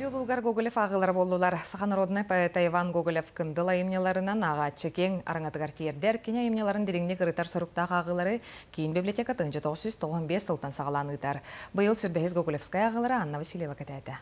Бүлюлугар Гоголев ағылар болулар. Саха народная поэта Иван Гоголев кындыл айымнеларынан ағатчы кең араңатыгар тиердер. Кене айымнеларын диреңне кырытар сорыктақ ағылары кейін библиотека 1995 сылтан сағалан ұйтар. Бұйыл сүрбәхіз Гоголевская ағылары Анна Васильева кәтәді.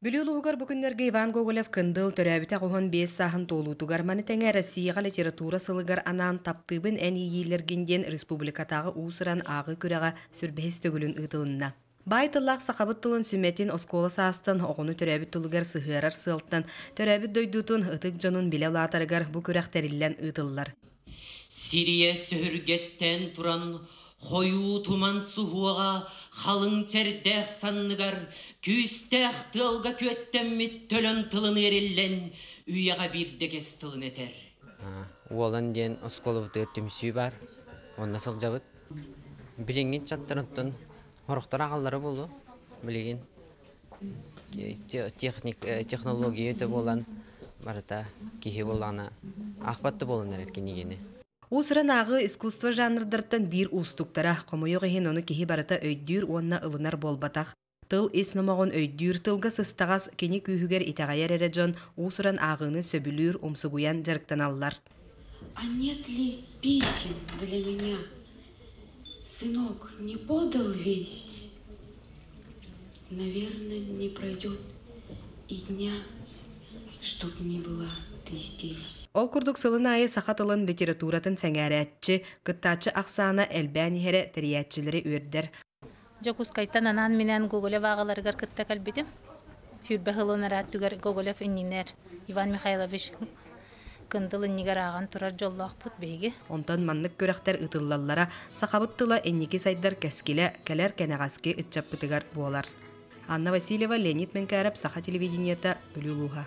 Бүлюлугар бүгіннерге Иван Гоголев кындыл төрәбіті қоғын 5 сағын толутугар маны тәңе Россияға литература сылыгар анан таптыбын ән иелергенден республикатағы уысыран ағы көреға сүрбәхіз төгілін ұтылынна. Байтыллақ сақабыт тылын сүметин оскола састын, оғыны төрәбіт тұлығар сығырар сылттан, төрәбіт дойдутын ұтық жонын біле латарығар бұ көрәқтәріллән ұтылылар. Сирия сөхіргестен тұран, қойу туман суғуаға, қалың чәрдәқ санныгар, күстәқ тылға көттәммет төлін тылын ереллән, үйаға бірдегес тылын етер. Уолан ден оскола бұты өртемсүй бар, онна сыл жабыт. Білеңген чаттырыттын, Хорохтар ағалары болу, білеген технология өте болан, барыта кехе болана, ақпатты боланар әркен егені. Усыран ағы искусство жанрдырттан бір устуктара, қомойоғы хен оны кехе барыта өйддүр онна ылынар болбатақ. Тыл есномағын өйддүр тылға сыстағас кене күйігер итағайар әрі жон усыран ағыны сөбілүр умсугуян жарықтан алылар. А нет ли писем для меня? Сынок не подал весть. Наверное, не пройдет и дня, чтоб не была ты здесь. Ол курдук сылын айы сақатылын литературатын сәңәрәтчі, кыттачы ақсаны әлбәні хәрі тәриятчілері өрдер. Жокускайтан анан менен Гоголев ағаларығар кытта кәлбетім. Хүрбә хылын әрәттігер Гоголев иннинер Иван Михайлович кындылын нигер аған турар жоллақ бұт бейге. Онтан маннық көріқтер ұтыллалара сақабыттыла әннеке сайдар кәскелі кәлер кәнәғаске үтчап бұтығар болар. Анна Васильева, Леонид Менкәріп, Саха телевидениета, Бүлюлуға.